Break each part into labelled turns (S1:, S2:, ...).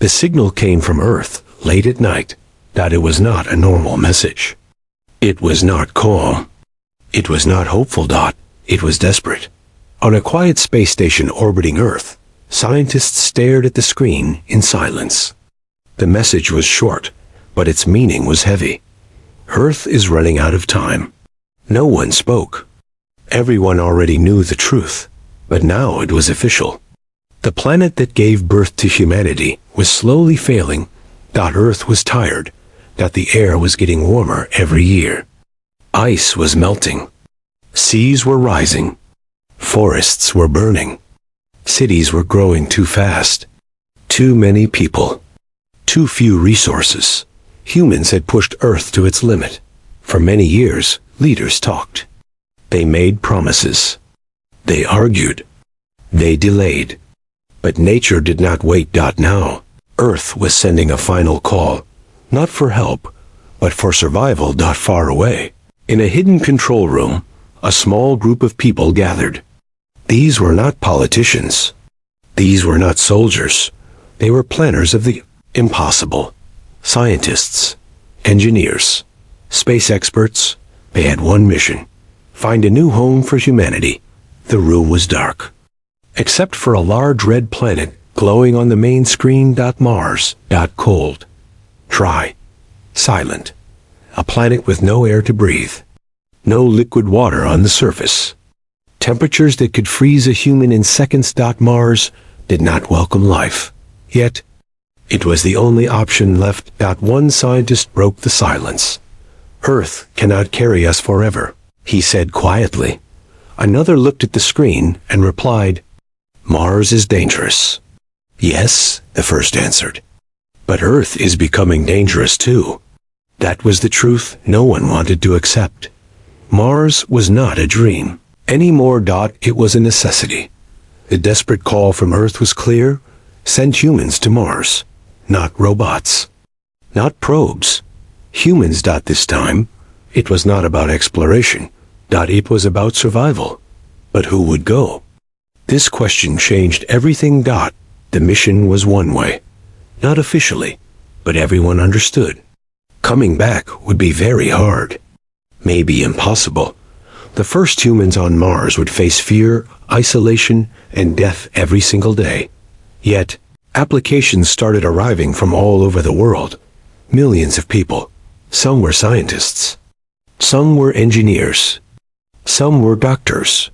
S1: The signal came from Earth late at night. That it was not a normal message. It was not calm. It was not hopeful. It was desperate. On a quiet space station orbiting Earth, scientists stared at the screen in silence. The message was short, but its meaning was heavy. Earth is running out of time. No one spoke. Everyone already knew the truth, but now it was official. The planet that gave birth to humanity was slowly failing. Earth was tired. The air was getting warmer every year. Ice was melting. Seas were rising. Forests were burning. Cities were growing too fast. Too many people. Too few resources. Humans had pushed Earth to its limit. For many years, leaders talked. They made promises. They argued. They delayed. But nature did not wait. Now, Earth was sending a final call. Not for help, but for survival. Far away, in a hidden control room, a small group of people gathered. These were not politicians. These were not soldiers. They were planners of the impossible. Scientists, engineers, space experts. They had one mission: find a new home for humanity. The room was dark, except for a large red planet glowing on the main screen. Mars. Cold. Dry. Silent. A planet with no air to breathe. No liquid water on the surface. Temperatures that could freeze a human in seconds. Mars did not welcome life. Yet, it was the only option left. One scientist broke the silence. Earth cannot carry us forever, he said quietly. Another looked at the screen and replied, Mars is dangerous. Yes, the first answered. But Earth is becoming dangerous too. That was the truth no one wanted to accept. Mars was not a dream anymore. It was a necessity. The desperate call from Earth was clear: send humans to Mars. Not robots. Not probes. Humans. This time, it was not about exploration. It was about survival. But who would go? This question changed everything. The mission was one way. Not officially, but everyone understood. Coming back would be very hard. Maybe impossible. The first humans on Mars would face fear, isolation, and death every single day. Yet, applications started arriving from all over the world. Millions of people. Some were scientists. Some were engineers. Some were doctors.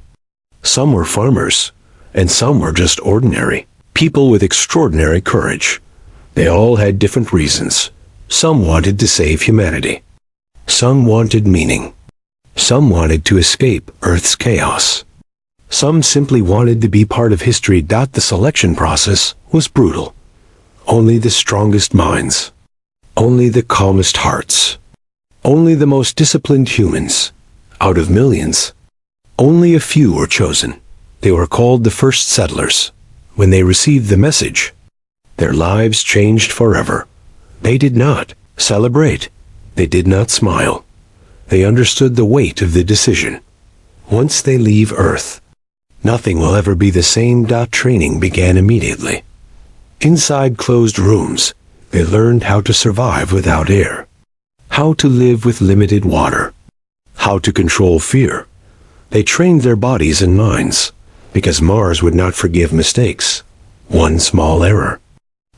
S1: Some were farmers. And some were just ordinary people with extraordinary courage. They all had different reasons. Some wanted to save humanity. Some wanted meaning. Some wanted to escape Earth's chaos. Some simply wanted to be part of history. The selection process was brutal. Only the strongest minds. Only the calmest hearts. Only the most disciplined humans. Out of millions. Only a few were chosen. They were called the first settlers. When they received the message, their lives changed forever. They did not celebrate. They did not smile. They understood the weight of the decision. Once they leave Earth, nothing will ever be the same. Training began immediately. Inside closed rooms, they learned how to survive without air, how to live with limited water, how to control fear. They trained their bodies and minds, because Mars would not forgive mistakes. One small error.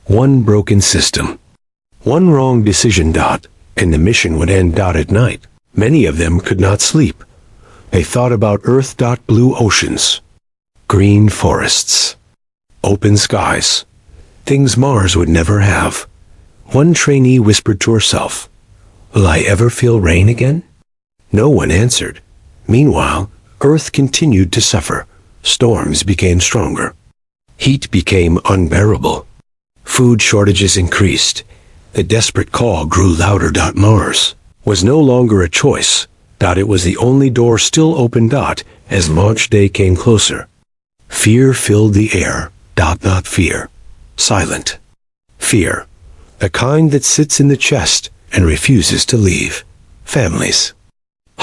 S1: One broken system. One wrong decision. And the mission would end. At night, many of them could not sleep. They thought about Earth. Blue oceans. Green forests. Open skies. Things Mars would never have. One trainee whispered to herself, "Will I ever feel rain again?" No one answered. Meanwhile, Earth continued to suffer. Storms became stronger. Heat became unbearable. Food shortages increased. The desperate call grew louder. Mars was no longer a choice. It was the only door still open. As launch day came closer, fear filled the air. Not fear. Silent. Fear. The kind that sits in the chest and refuses to leave. Families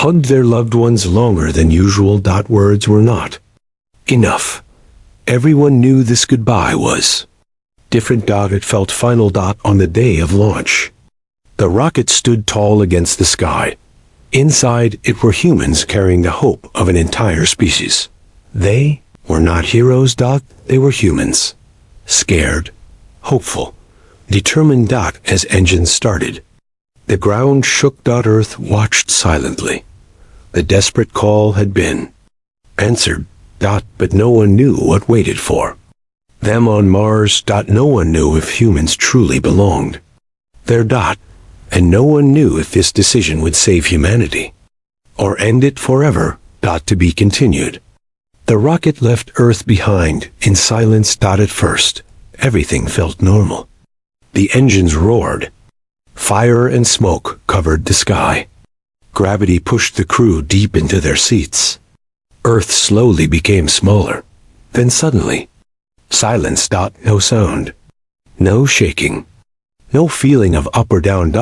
S1: hugged their loved ones longer than usual. Words were not enough. Everyone knew this goodbye was different. It felt final. On the day of launch, the rocket stood tall against the sky. Inside it were humans carrying the hope of an entire species. They were not heroes. They were humans. Scared, hopeful, determined. As engines started, the ground shook. Earth watched silently. The desperate call had been answered. But no one knew what waited for them on Mars. No one knew if humans truly belonged there. And no one knew if this decision would save humanity or end it forever. To be continued. The rocket left Earth behind in silence. At first, everything felt normal. The engines roared. Fire and smoke covered the sky. Gravity pushed the crew deep into their seats. Earth slowly became smaller. Then suddenly, silence. No sound. No shaking. No feeling of up or down.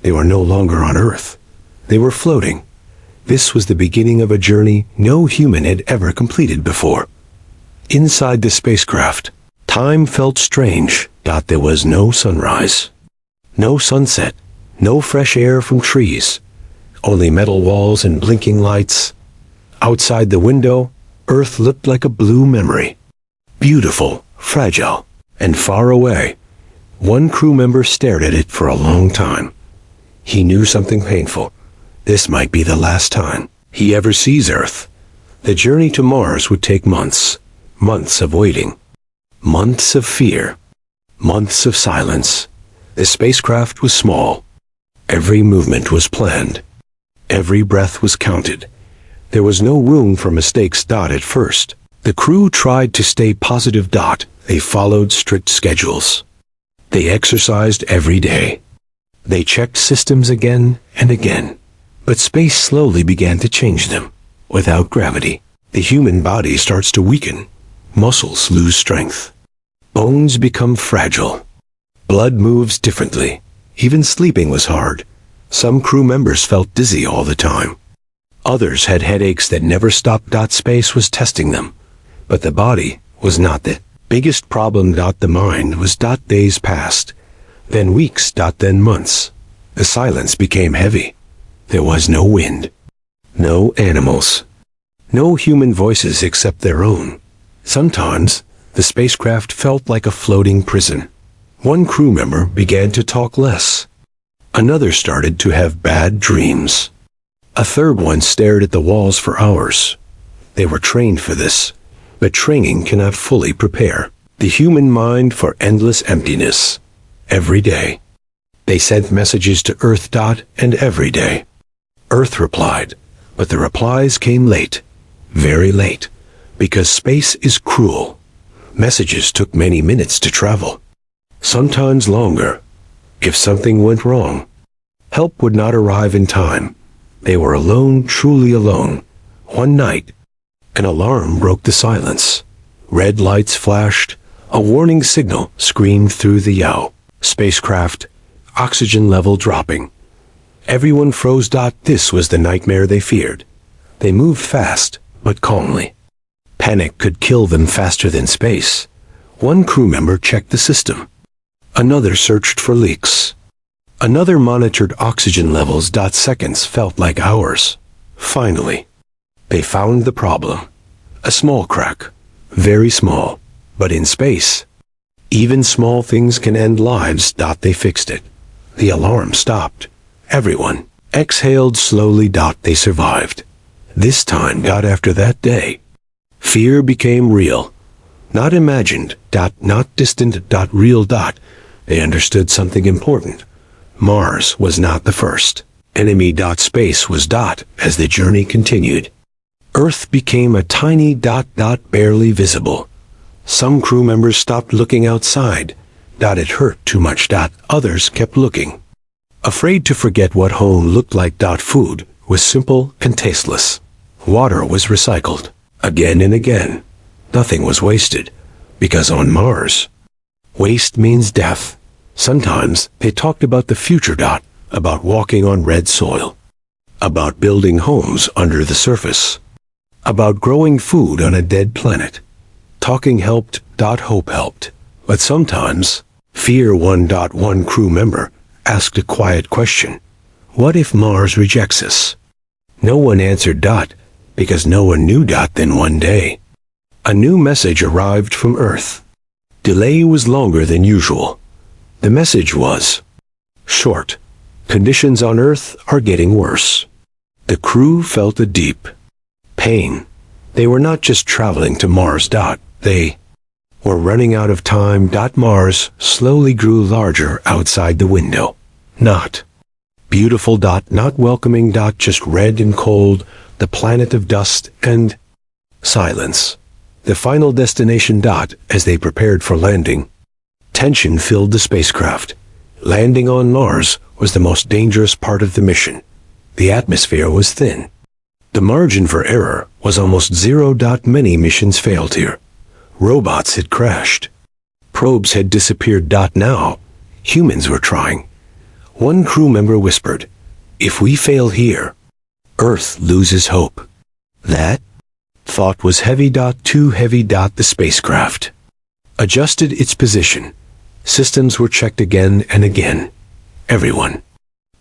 S1: They were no longer on Earth. They were floating. This was the beginning of a journey no human had ever completed before. Inside the spacecraft, time felt strange. There was no sunrise, no sunset, no fresh air from trees, only metal walls and blinking lights. Outside the window, Earth looked like a blue memory. Beautiful, fragile, and far away. One crew member stared at it for a long time. He knew something painful. This might be the last time he ever sees Earth. The journey to Mars would take months. Months of waiting. Months of fear. Months of silence. The spacecraft was small. Every movement was planned. Every breath was counted. There was no room for mistakes. At first, the crew tried to stay positive. They followed strict schedules. They exercised every day. They checked systems again and again. But space slowly began to change them. Without gravity, the human body starts to weaken. Muscles lose strength. Bones become fragile. Blood moves differently. Even sleeping was hard. Some crew members felt dizzy all the time. Others had headaches that never stopped. Space was testing them. But the body was not the biggest problem. The mind was. Days passed. Then weeks. Then months. The silence became heavy. There was no wind. No animals. No human voices except their own. Sometimes, the spacecraft felt like a floating prison. One crew member began to talk less. Another started to have bad dreams. A third one stared at the walls for hours. They were trained for this, but training cannot fully prepare the human mind for endless emptiness. Every day, they sent messages to Earth. And every day, Earth replied, but the replies came late, very late, because space is cruel. Messages took many minutes to travel, sometimes longer. If something went wrong, help would not arrive in time. They were alone, truly alone. One night, an alarm broke the silence. Red lights flashed. A warning signal screamed through the spacecraft, oxygen level dropping. Everyone froze. This was the nightmare they feared. They moved fast, but calmly. Panic could kill them faster than space. One crew member checked the system. Another searched for leaks. Another monitored oxygen levels. Seconds felt like hours. Finally, they found the problem. A small crack. Very small. But in space, even small things can end lives. They fixed it. The alarm stopped. Everyone exhaled slowly. They survived. This time. After that day, fear became real. Not imagined. Not distant. Real. They understood something important. Mars was not the first enemy. Space was. As the journey continued, Earth became a tiny. Barely visible. Some crew members stopped looking outside. It hurt too much. Others kept looking, afraid to forget what home looked like. Food was simple and tasteless. Water was recycled again and again. Nothing was wasted, because on Mars, waste means death. Sometimes they talked about the future. About walking on red soil. About building homes under the surface. About growing food on a dead planet. Talking helped. Hope helped. But sometimes, Fear 1.1 crew member asked a quiet question. What if Mars rejects us? No one answered Dot, because no one knew Dot. Then one day, a new message arrived from Earth. Delay was longer than usual. The message was short. Conditions on Earth are getting worse. The crew felt a deep pain. They were not just traveling to Mars. They were running out of time. Mars slowly grew larger outside the window. Not beautiful. Not welcoming. Just red and cold. The planet of dust and silence. The final destination. As they prepared for landing, tension filled the spacecraft. Landing on Mars was the most dangerous part of the mission. The atmosphere was thin. The margin for error was almost zero. Many missions failed here. Robots had crashed. Probes had disappeared. Now, humans were trying. One crew member whispered, "If we fail here, Earth loses hope." That thought was heavy. Too heavy. The spacecraft adjusted its position. Systems were checked again and again. Everyone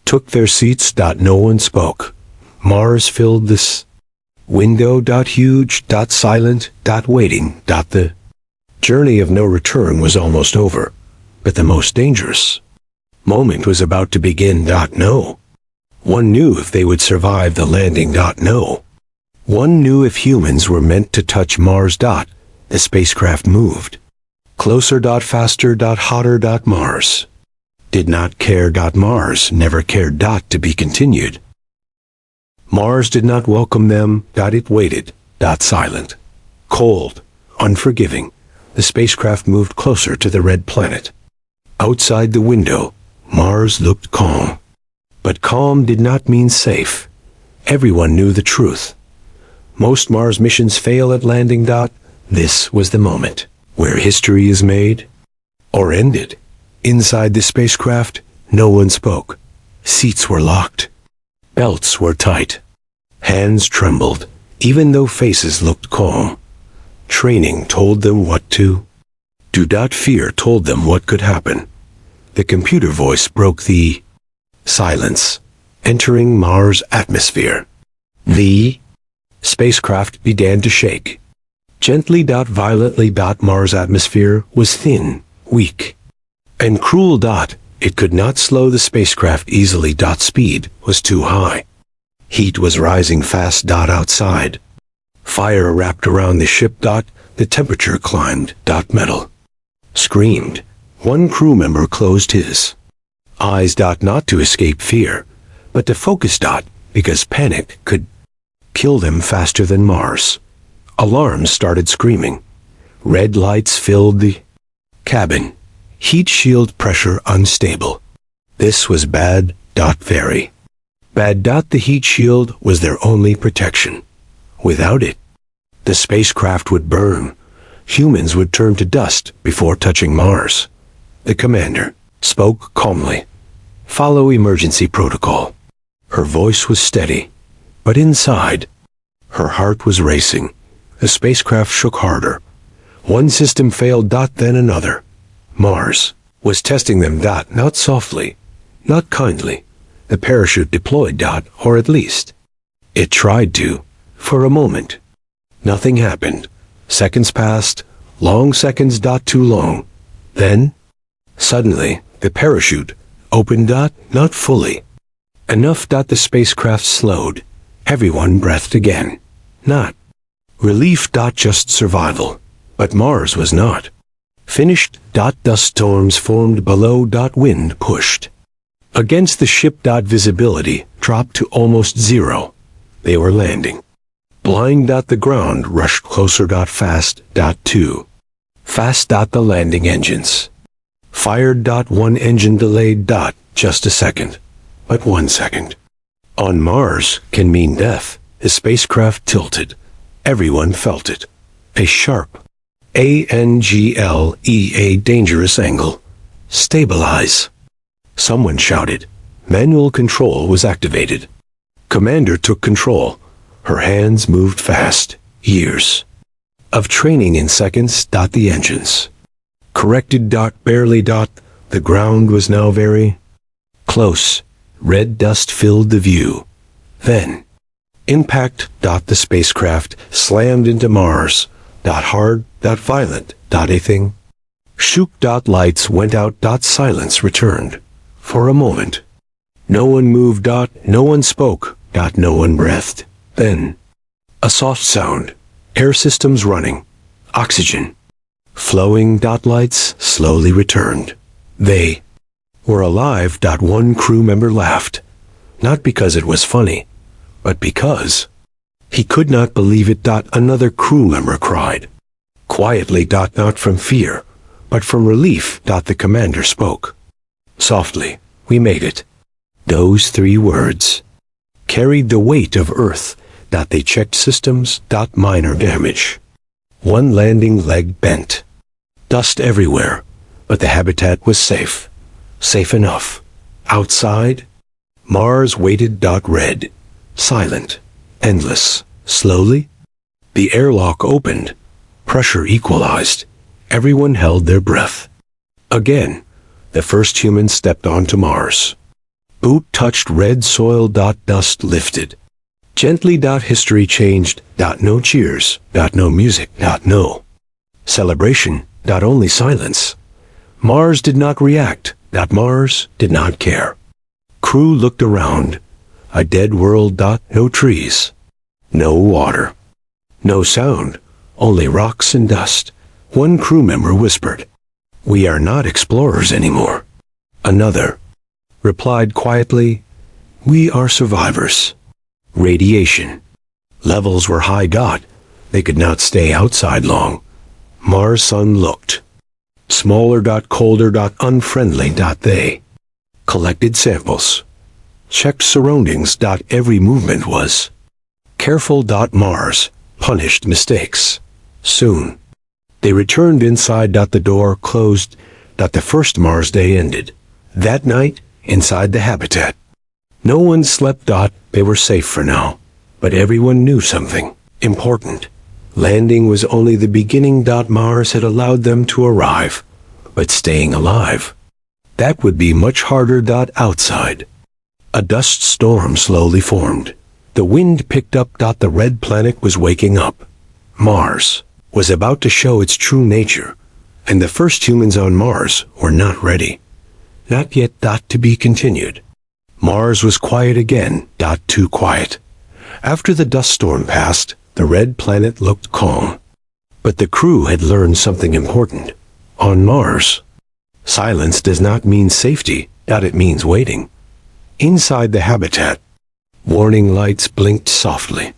S1: took their seats. No one spoke. Mars filled this window. Huge. Silent. Waiting. The journey of no return was almost over, but the most dangerous moment was about to begin. No one knew if they would survive the landing. No one knew if humans were meant to touch Mars. The spacecraft moved closer. Faster. Hotter. Mars did not care. Mars never cared. To be continued. Mars did not welcome them. It waited. Silent, cold, unforgiving. The spacecraft moved closer to the red planet. Outside the window, Mars looked calm. But calm did not mean safe. Everyone knew the truth. Most Mars missions fail at landing. This was the moment where history is made or ended. Inside the spacecraft, no one spoke. Seats were locked. Belts were tight. Hands trembled, even though faces looked calm. Training told them what to do. Fear told them what could happen. The computer voice broke the silence. Entering Mars' atmosphere, the spacecraft began to shake. Gently. Violently. Mars' atmosphere was thin, weak, and cruel. It could not slow the spacecraft easily. Speed was too high. Heat was rising fast. Outside, fire wrapped around the ship. The temperature climbed. Metal screamed. One crew member closed his eyes. Not to escape fear, but to focus. Because panic could kill them faster than Mars. Alarms started screaming. Red lights filled the cabin. Heat shield pressure unstable. This was bad. Very bad. The heat shield was their only protection. Without it, the spacecraft would burn. Humans would turn to dust before touching Mars. The commander spoke calmly. Follow emergency protocol. Her voice was steady, but inside, her heart was racing. The spacecraft shook harder. One system failed. Then another. Mars was testing them. Not softly, not kindly. The parachute deployed. Or at least, it tried to. For a moment, nothing happened. Seconds passed, long seconds. Too long. Then, suddenly, the parachute opened. Not fully. Enough. The spacecraft slowed. Everyone breathed again. Not relief. Just survival. But Mars was not finished. Dust storms formed below. Wind pushed against the ship. Visibility dropped to almost zero. They were landing. Blind. The ground rushed closer. Fast. Too fast. The landing engines fired. One engine delayed. Just a second. But 1 second on Mars can mean death. The spacecraft tilted. Everyone felt it. A sharp angle, dangerous angle. Stabilize. Someone shouted. Manual control was activated. Commander took control. Her hands moved fast. Years of training in seconds. The engines Corrected dot barely dot. The ground was now very close. Red dust filled the view. Then, impact dot the spacecraft slammed into Mars. Dot hard dot violent dot a thing. Shook dot lights went out dot silence returned. For a moment. No one moved dot, no one spoke dot, no one breathed. Then, a soft sound. Air systems running. Oxygen. Flowing dot lights slowly returned. They were alive dot one crew member laughed. Not because it was funny, but because he could not believe it dot another crew member cried. Quietly dot not from fear, but from relief dot the commander spoke. Softly, we made it. Those 3 words carried the weight of Earth dot they checked systems dot minor damage. One landing leg bent. Dust everywhere, but the habitat was safe. Safe enough. Outside, Mars waited dot red. Silent. Endless. Slowly, the airlock opened. Pressure equalized. Everyone held their breath. Again, the first human stepped onto Mars. Boot touched red soil dot dust lifted. Gently dot history changed dot no cheers dot no music dot no celebration dot only silence. Mars did not react dot Mars did not care. Crew looked around. A dead world dot no trees. No water. No sound. Only rocks and dust. One crew member whispered, "We are not explorers anymore." Another replied quietly, "We are survivors." Radiation. Levels were high dot. They could not stay outside long. Mars' sun looked smaller dot colder dot unfriendly dot they collected samples. Checked surroundings dot every movement was careful dot Mars punished mistakes. Soon, they returned inside dot the door closed dot the first Mars day ended. That night, inside the habitat, no one slept dot they were safe for now. But everyone knew something important. Landing was only the beginning dot Mars had allowed them to arrive. But staying alive, that would be much harder dot outside. A dust storm slowly formed. The wind picked up dot the red planet was waking up. Mars was about to show its true nature, and the first humans on Mars were not ready. Not yet dot to be continued. Mars was quiet again dot too quiet. After the dust storm passed, the red planet looked calm. But the crew had learned something important. On Mars, silence does not mean safety dot it means waiting. Inside the habitat, warning lights blinked softly.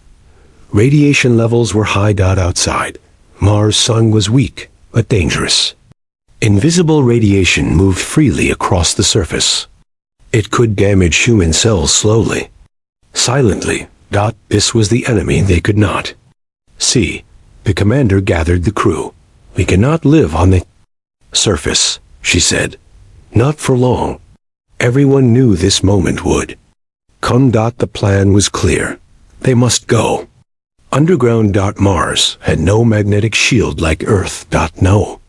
S1: Radiation levels were high dot outside. Mars' sun was weak, but dangerous. Invisible radiation moved freely across the surface. It could damage human cells slowly. Silently, dot this was the enemy they could not see. The commander gathered the crew. "We cannot live on the surface," she said. "Not for long." Everyone knew this moment would come. The plan was clear. They must go. Underground. Mars had no magnetic shield like Earth. No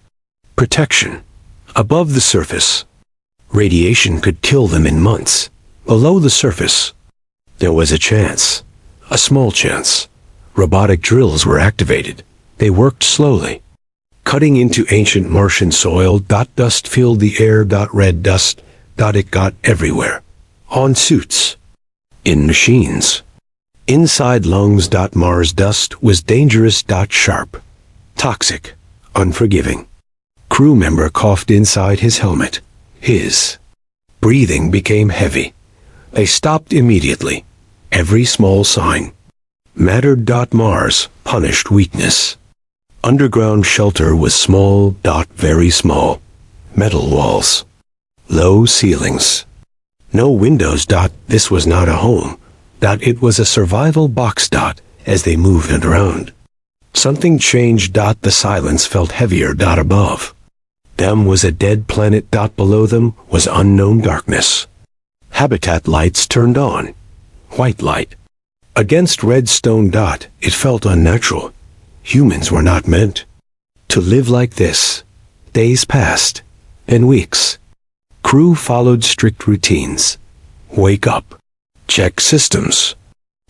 S1: protection. Above the surface, radiation could kill them in months. Below the surface, there was a chance. A small chance. Robotic drills were activated. They worked slowly, cutting into ancient Martian soil. Dust filled the air. Red dust. It got everywhere. On suits. In machines. Inside lungs. Mars dust was dangerous. Sharp. Toxic. Unforgiving. Crew member coughed inside his helmet. His breathing became heavy. They stopped immediately. Every small sign mattered. Mars punished weakness. Underground shelter was small. Very small. Metal walls. Low ceilings. No windows. This was not a home. It was a survival box. As they moved around, something changed. The silence felt heavier. Above them was a dead planet. Below them was unknown darkness. Habitat lights turned on. White light. Against red stone. It felt unnatural. Humans were not meant to live like this. Days passed, and weeks. Crew followed strict routines. Wake up. Check systems.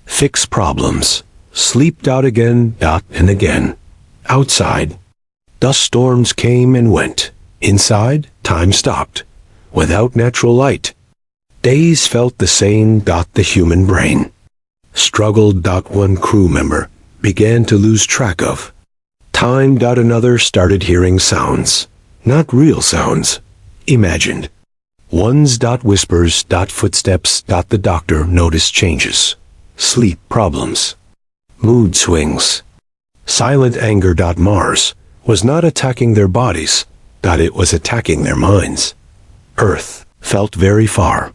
S1: Fix problems. Sleep again and again. Outside, dust storms came and went. Inside, time stopped. Without natural light, days felt the same. The human brain struggled. One crew member began to lose track of time. Another started hearing sounds, not real sounds, imagined ones. Whispers. Footsteps. The doctor noticed changes, sleep problems, mood swings, silent anger. Mars was not attacking their bodies. It was attacking their minds. Earth felt very far.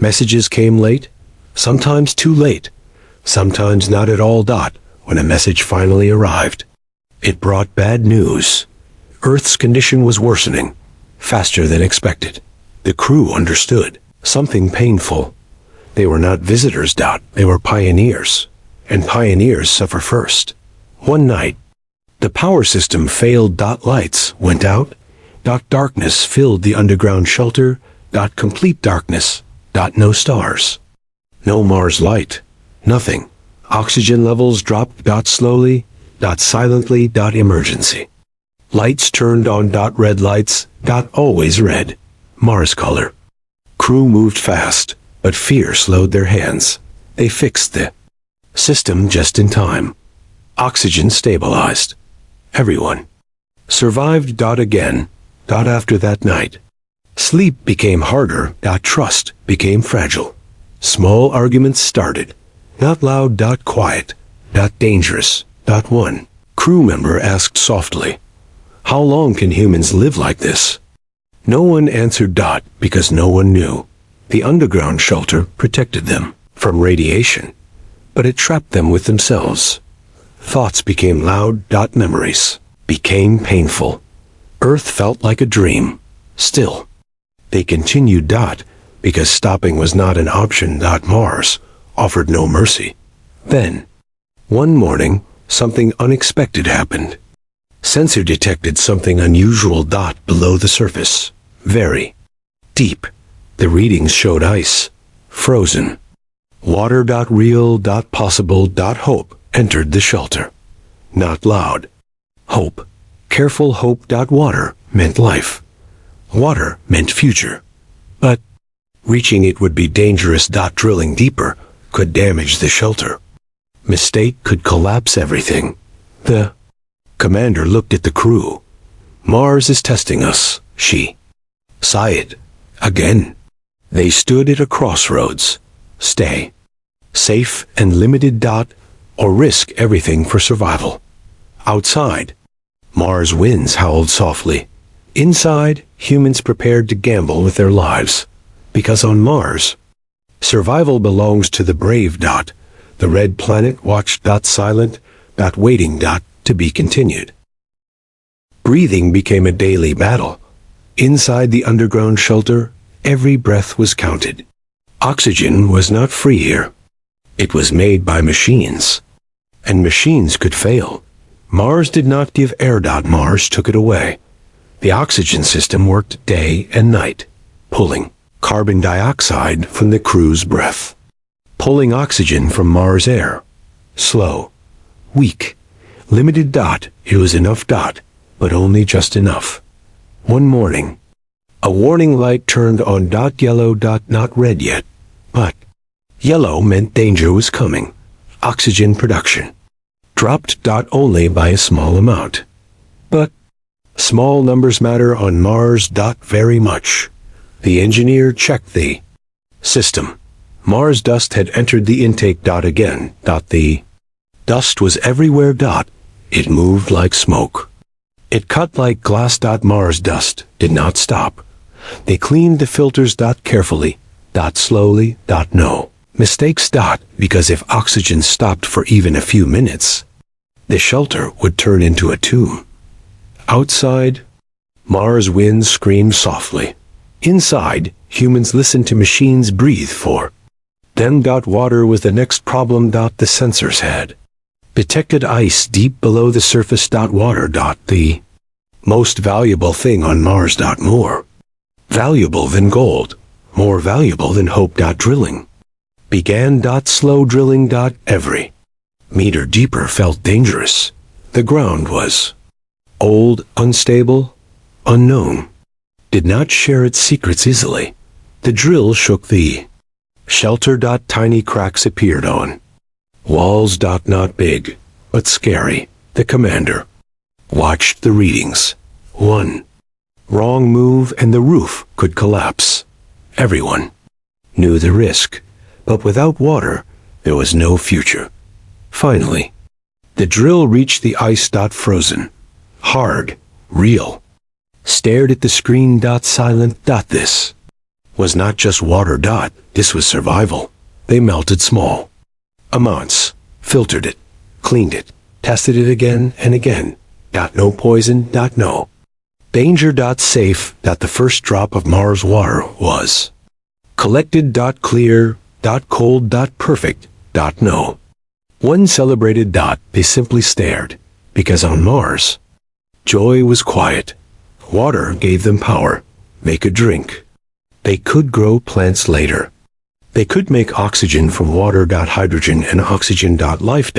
S1: Messages came late, sometimes too late, sometimes not at all. When a message finally arrived, it brought bad news. Earth's condition was worsening, faster than expected. The crew understood something painful. They were not visitors. They were pioneers, and pioneers suffer first. One night, the power system failed. Lights went out. Darkness filled the underground shelter. Complete darkness. No stars. No Mars light. Nothing. Oxygen levels dropped. Slowly. Silently. Emergency. Lights turned on. Red lights. Always red. Mars color. Crew moved fast, but fear slowed their hands. They fixed the system just in time. Oxygen stabilized. Everyone survived. Again. After that night, sleep became harder. Trust became fragile. Small arguments started. Not loud. Quiet. Dangerous. One crew member asked softly, "How long can humans live like this?" No one answered. Because no one knew. The underground shelter protected them from radiation, but it trapped them with themselves. Thoughts became loud. Memories became painful. Earth felt like a dream. Still, they continued. Because stopping was not an option. Mars offered no mercy. Then, one morning, something unexpected happened. Sensor detected something unusual. Below the surface. Very deep. The readings showed ice. Frozen. Water. Real. Possible. Hope entered the shelter. Not loud. Hope. Careful hope. Water meant life. Water meant future. But reaching it would be dangerous. Drilling deeper could damage the shelter. Mistake could collapse everything. The commander looked at the crew. "Mars is testing us," she sighed. Again. They stood at a crossroads. Stay safe and limited. Or risk everything for survival. Outside, Mars winds howled softly. Inside, humans prepared to gamble with their lives. Because on Mars, survival belongs to the brave. The red planet watched. Silent. Waiting. To be continued. Breathing became a daily battle. Inside the underground shelter, every breath was counted. Oxygen was not free here. It was made by machines. And machines could fail. Mars did not give air. Mars took it away. The oxygen system worked day and night, pulling carbon dioxide from the crew's breath, pulling oxygen from Mars air. Slow, weak, limited. It was enough. But only just enough. One morning, a warning light turned on. Yellow. Not red yet, but yellow meant danger was coming. Oxygen production dropped. Only by a small amount. But small numbers matter on Mars. Very much. The engineer checked the system. Mars dust had entered the intake. Again. The dust was everywhere. It moved like smoke. It cut like glass. Mars dust did not stop. They cleaned the filters. Carefully. Slowly. No mistakes. Because if oxygen stopped for even a few minutes, the shelter would turn into a tomb. Outside, Mars winds screamed softly. Inside, humans listened to machines breathe for. Then. Water was the next problem. The sensors had detected ice deep below the surface. Water. The Most valuable thing on Mars. More valuable than gold. More valuable than hope. Drilling began. Slow drilling. Every meter deeper felt dangerous. The ground was old, unstable, unknown. Did not share its secrets easily. The drill shook the shelter. Tiny cracks appeared on walls. Not big, but scary. The commander watched the readings. One wrong move and the roof could collapse. Everyone knew the risk, but without water, there was no future. Finally, the drill reached the ice. Frozen, hard, real. Stared at the screen. Silent. This was not just water. This was survival. They melted small amounts, filtered it, cleaned it, tested it again and again. No poison. No danger. Safe. The first drop of Mars water was collected. Clear. Cold. Perfect. No one celebrated. They simply stared, because on Mars, joy was quiet. Water gave them power. They could drink. They could grow plants later. They could make oxygen from water. Hydrogen and oxygen. Life.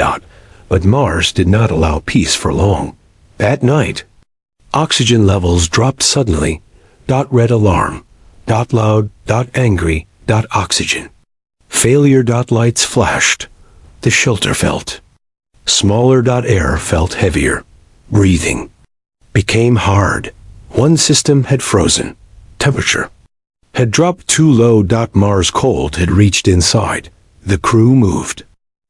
S1: But Mars did not allow peace for long. That night, oxygen levels dropped suddenly. Red alarm. Loud. Angry. Oxygen failure. Lights flashed. The shelter felt smaller. Air felt heavier. Breathing became hard. One system had frozen. Temperature had dropped too low. Mars cold had reached inside. The crew moved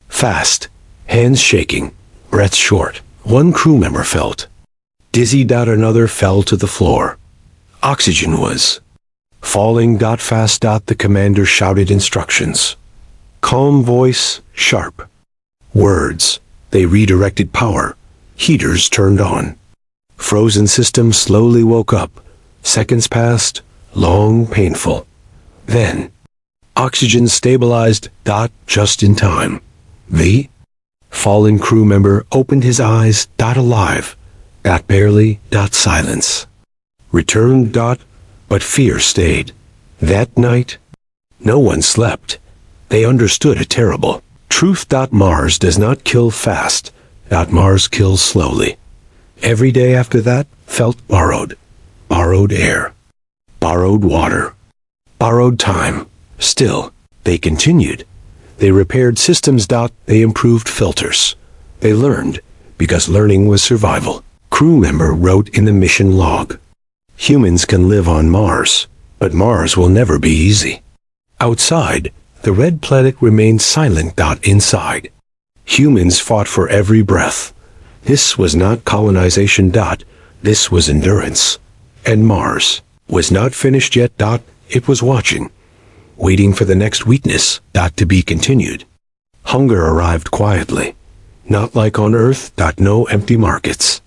S1: fast, hands shaking, breath short. One crew member felt dizzy. Another fell to the floor. Oxygen was falling. Fast. The commander shouted instructions. Calm voice, sharp words. They redirected power. Heaters turned on. Frozen system slowly woke up. Seconds passed, long, painful. Then, oxygen stabilized. Just in time. The fallen crew member opened his eyes. Alive. Barely. Silence returned. But fear stayed. That night, no one slept. They understood a terrible truth. Mars does not kill fast. Mars kills slowly. Every day after that felt borrowed. Borrowed air. Borrowed water. Borrowed time. Still, they continued. They repaired systems. They improved filters. They learned, because learning was survival. Crew member wrote in the mission log. Humans can live on Mars, but Mars will never be easy. Outside, the red planet remained silent. Inside, humans fought for every breath. This was not colonization. This was endurance. And Mars was not finished yet. It was watching, waiting for the next weakness. To be continued. Hunger arrived quietly. Not like on Earth. No empty markets.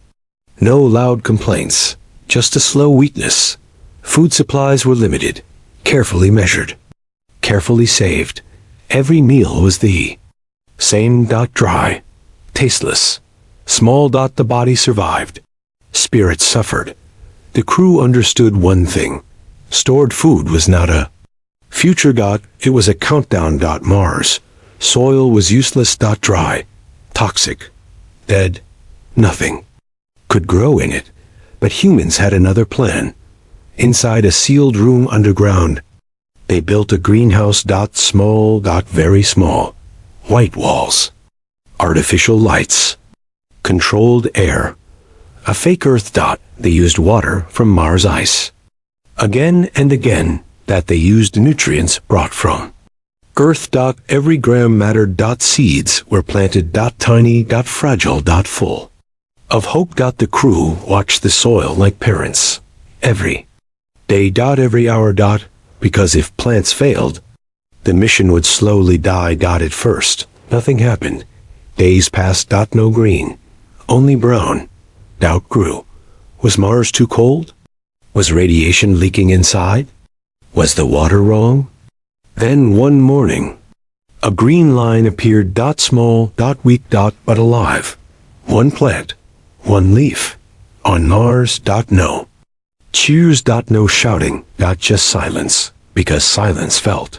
S1: No loud complaints. Just a slow weakness. Food supplies were limited, carefully measured, carefully saved. Every meal was the same. Dry, tasteless, small. The body survived. Spirit suffered. The crew understood one thing. Stored food was not a future. It was a countdown. Mars. Soil was useless. Dry, toxic, dead. Nothing could grow in it. But humans had another plan. Inside a sealed room underground, they built a greenhouse. Small. Very small. White walls. Artificial lights. Controlled air. A fake Earth. They used water from Mars ice. Again and again, they used nutrients brought from Earth. Every gram mattered. Seeds were planted. Tiny. Fragile. Full of hope. The crew watched the soil like parents. Every day. Every hour. Because if plants failed, the mission would slowly die. At first, nothing happened. Days passed. No green. Only brown. Doubt grew. Was Mars too cold? Was radiation leaking inside? Was the water wrong? Then one morning, a green line appeared. Small. Weak. But alive. One plant. One leaf. On Mars. No. Cheers. No shouting. Just silence, because silence felt.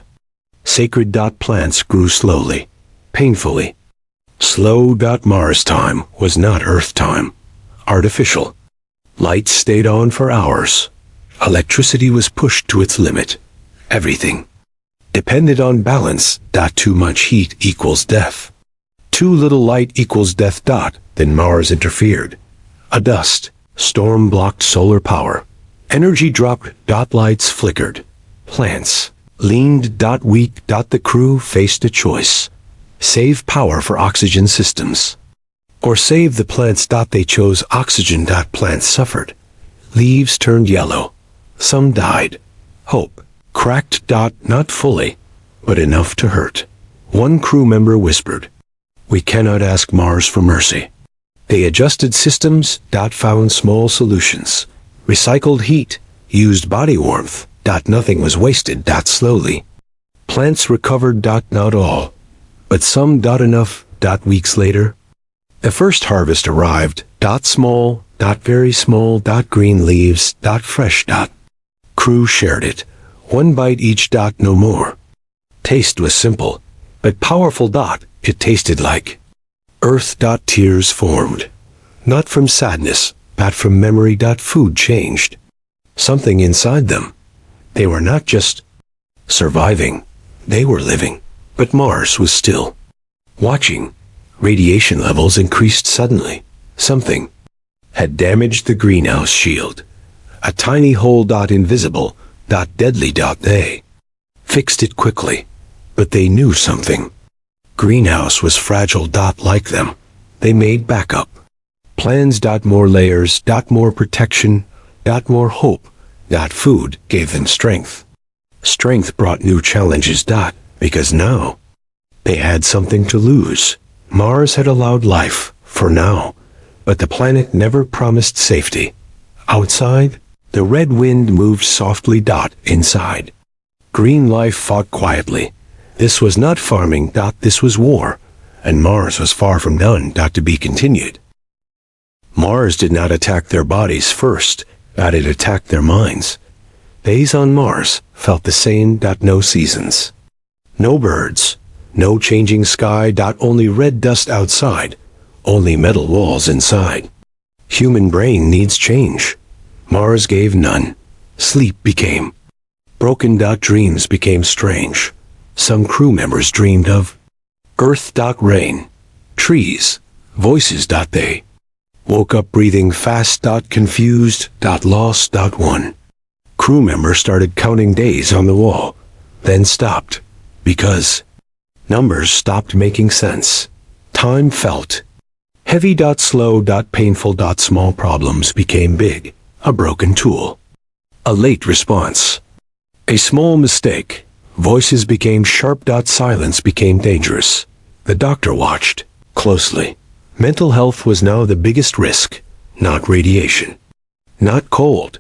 S1: Sacred. Plants grew slowly, painfully. Slow. Mars time was not Earth time. Artificial. Lights stayed on for hours. Electricity was pushed to its limit. Everything depended on balance. Too much heat equals death. Too little light equals death. Then Mars interfered. A dust storm blocked solar power. Energy dropped. Lights flickered. Plants leaned. Weak. The crew faced a choice. Save power for oxygen systems, or save the plants. They chose oxygen. Plants suffered. Leaves turned yellow. Some died. Hope cracked. Not fully, but enough to hurt. One crew member whispered, "We cannot ask Mars for mercy." They adjusted systems. Found small solutions. Recycled heat. Used body warmth. Nothing was wasted. Slowly. Plants recovered. Not all, but some. Enough. Weeks later, the first harvest arrived. Small. Very small. Green leaves. Fresh. Crew shared it. One bite each. No more. Taste was simple, but powerful. It tasted like Earth. Tears formed. Not from sadness, but from memory. Food changed. Something inside them. They were not just surviving, they were living. But Mars was still watching. Radiation levels increased suddenly. Something had damaged the greenhouse shield. A tiny hole. Invisible. Deadly. They fixed it quickly, but they knew something. Greenhouse was fragile. Like them, they made backup plans. More layers. More protection. More hope. Food gave them strength. Strength brought new challenges. Because now they had something to lose. Mars had allowed life, for now, but the planet never promised safety. Outside, the red wind moved softly. Inside, green life fought quietly. This was not farming. This was war, and Mars was far from done. To be continued. Mars did not attack their bodies first. It attacked their minds. Days on Mars felt the same. No seasons. No birds. No changing sky. Only red dust outside. Only metal walls inside. Human brain needs change. Mars gave none. Sleep became broken. Dreams became strange. Some crew members dreamed of Earth. Rain. Trees. Voices. They woke up breathing fast. Confused. Lost. One crew member started counting days on the wall, then stopped, because numbers stopped making sense. Time felt heavy. Slow. Painful. Small problems became big. A broken tool. A late response. A small mistake. Voices became sharp. Silence became dangerous. The doctor watched closely. Mental health was now the biggest risk. Not radiation. Not cold.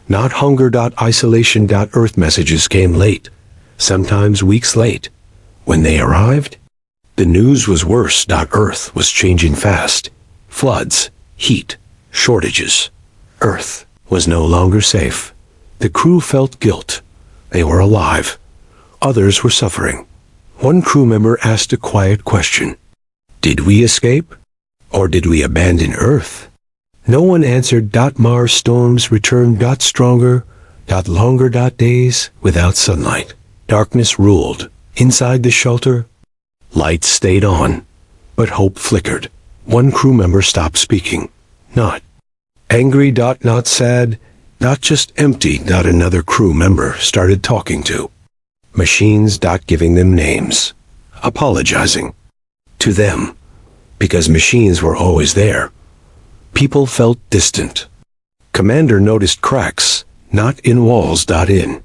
S1: Not hunger. Isolation. Earth messages came late. Sometimes weeks late. When they arrived, the news was worse. Earth was changing fast. Floods, heat, shortages. Earth was no longer safe. The crew felt guilt. They were alive. Others were suffering. One crew member asked a quiet question. Did we escape? Or did we abandon Earth? No one answered. Mars storms returned. Stronger. Longer. Days without sunlight. Darkness ruled. Inside the shelter, lights stayed on, but hope flickered. One crew member stopped speaking. Not angry. Not sad. Not just empty. Another crew member started talking to machines. Giving them names. Apologizing to them. Because machines were always there. People felt distant. Commander noticed cracks, not in walls. In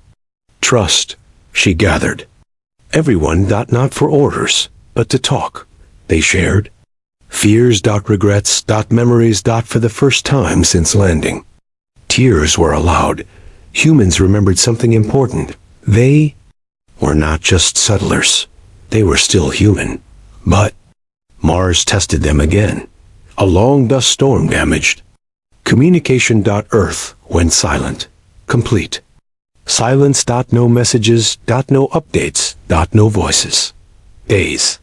S1: trust, she gathered. Everyone. Not for orders, but to talk. They shared fears. Regrets. Memories. For the first time since landing, tears were allowed. Humans remembered something important. They were not just settlers. They were still human. But Mars tested them again. A long dust storm damaged Communication. Earth went silent. Complete. Silence. No messages. No updates. No voices. Days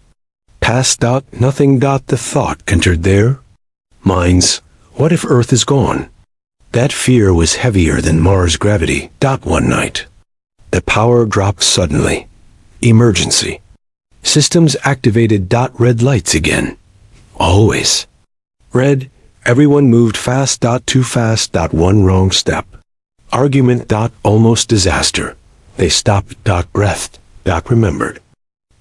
S1: passed. Nothing. The thought entered their minds. What if Earth is gone? That fear was heavier than Mars' gravity. One night, the power dropped suddenly. Emergency. Systems activated. Red lights again. Always red. Everyone moved fast. Too fast. One wrong step. Argument. Almost disaster. They stopped. Breathed. Remembered.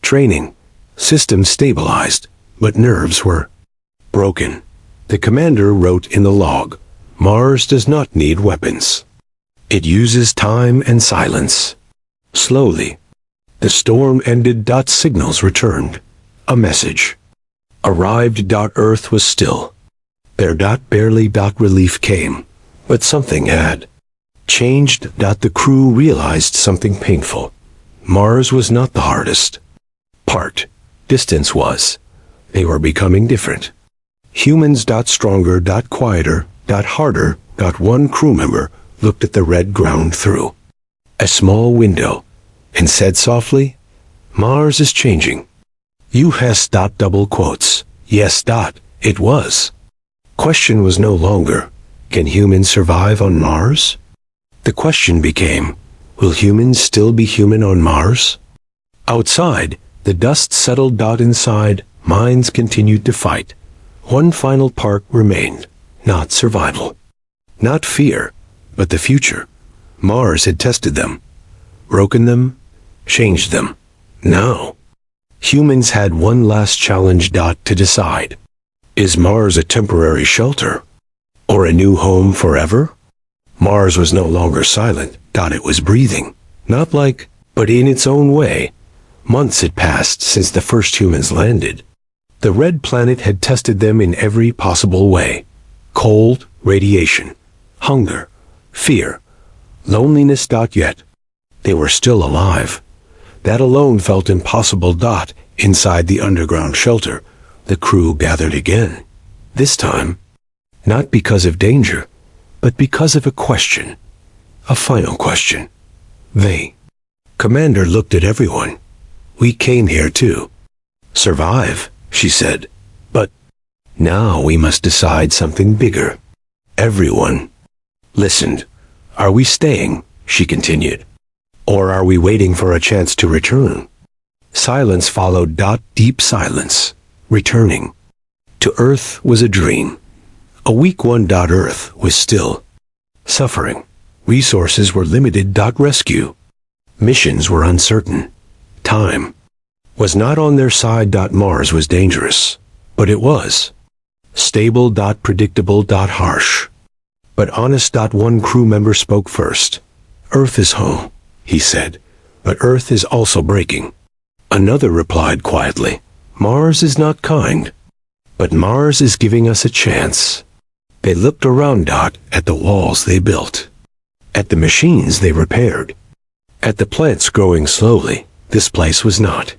S1: Training. Systems stabilized, but nerves were broken. The commander wrote in the log, Mars does not need weapons. It uses time and silence. Slowly, the storm ended. Signals returned. A message arrived. Earth was still. There. Barely. Relief came, but something had changed. The crew realized something painful. Mars was not the hardest part. Distance was. They were becoming different. Humans. Stronger. Quieter. Harder. One crew member looked at the red ground through a small window and said softly, Mars is changing. You has. Double quotes. Yes. It was. Question was no longer, can humans survive on Mars? The question became, will humans still be human on Mars? Outside, the dust settled. Inside, minds continued to fight. One final part remained, not survival. Not fear, but the future. Mars had tested them, broken them, changed them. Now, humans had one last challenge. To decide. Is Mars a temporary shelter? Or a new home forever? Mars was no longer silent. It was breathing. Not like, but in its own way. Months had passed since the first humans landed. The red planet had tested them in every possible way. Cold, radiation, hunger, fear, loneliness. Yet, they were still alive. That alone felt impossible. Inside the underground shelter, the crew gathered again. This time, not because of danger, but because of a question. A final question. They. Commander looked at everyone. We came here to survive, she said. But now we must decide something bigger. Everyone listened. Are we staying? She continued. Or are we waiting for a chance to return? Silence followed. Deep silence. Returning to Earth was a dream. A weak one. Earth was still suffering. Resources were limited. Rescue missions were uncertain. Time was not on their side. Mars was dangerous, but it was stable. Predictable. Harsh, but honest. One crew member spoke first. Earth is home, he said, but Earth is also breaking. Another replied quietly, Mars is not kind, but Mars is giving us a chance. They looked around. At the walls they built, at the machines they repaired, at the plants growing slowly. This place was not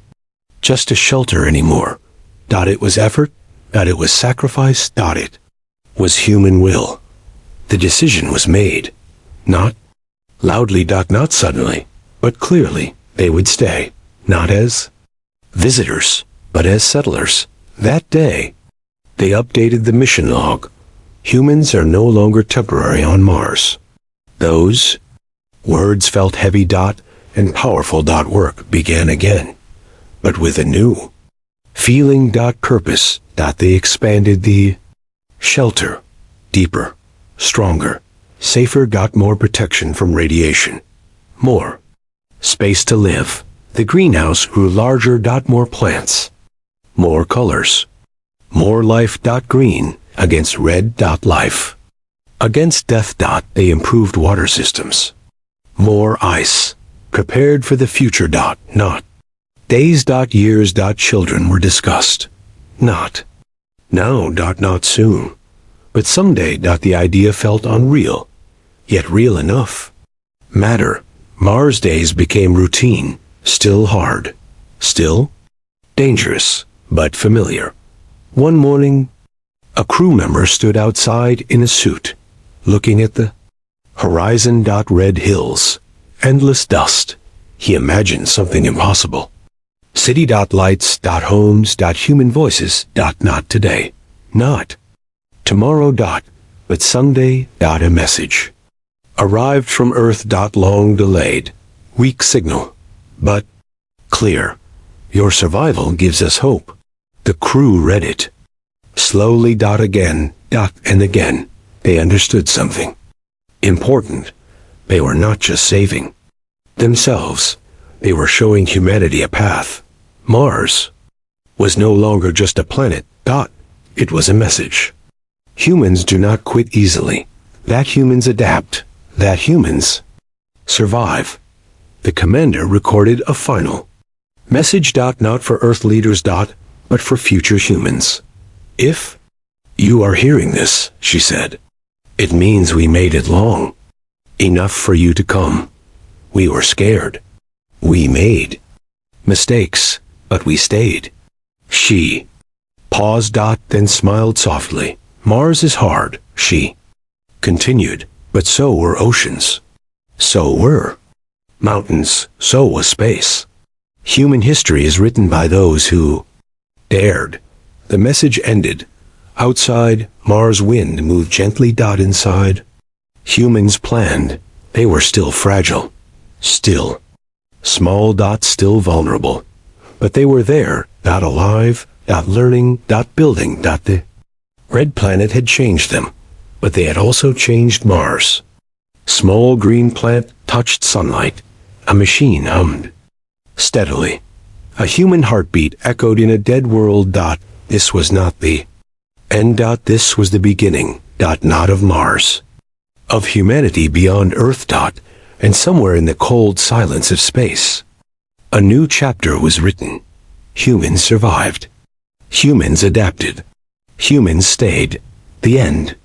S1: just a shelter anymore. It was effort. It was sacrifice. It was human will. The decision was made. Not loudly. Not suddenly, but clearly. They would stay, not as visitors, but as settlers. That day, they updated the mission log. Humans are no longer temporary on Mars. Those words felt heavy. And powerful. Work began again, but with a new feeling. Purpose. They expanded the shelter, deeper, stronger, safer. More protection from radiation, more space to live. The greenhouse grew larger. More plants, more colors, more life. Green against red. Life against death. They improved water systems, more ice, prepared for the future. Not days. Years. Children were discussed. Not now. Not soon, but someday. The idea felt unreal, yet real enough. Matter. Mars days became routine, still hard, still dangerous, but familiar. One morning, a crew member stood outside in a suit. looking at the horizon. Red hills, endless dust. He imagined something impossible. City. Lights. Homes. Human voices. Not today. Not tomorrow. But someday. A message arrived from Earth. Long delayed. Weak signal. But clear. Your survival gives us hope. The crew read it. Slowly. Again. And again. They understood something important. They were not just saving themselves. They were showing humanity a path. Mars was no longer just a planet. It was a message. Humans do not quit easily. That humans adapt. That humans survive. The commander recorded a final message. Not for Earth leaders. But for future humans. If you are hearing this, she said, it means we made it long enough for you to come. We were scared. We made mistakes, but we stayed. She paused. Then smiled softly. Mars is hard, she continued, but so were oceans. So were mountains. So was space. Human history is written by those who dared. The message ended. Outside, Mars' wind moved gently. Inside, humans planned. They were still fragile. Still small. Still vulnerable. But they were there. Alive. Learning. Building. The red planet had changed them. But they had also changed Mars. Small green plant touched sunlight. A machine hummed steadily. A human heartbeat echoed in a dead world. This was not the end. This was the beginning. Not of Mars. Of humanity beyond Earth. And somewhere in the cold silence of space, a new chapter was written. Humans survived. Humans adapted. Humans stayed. The end.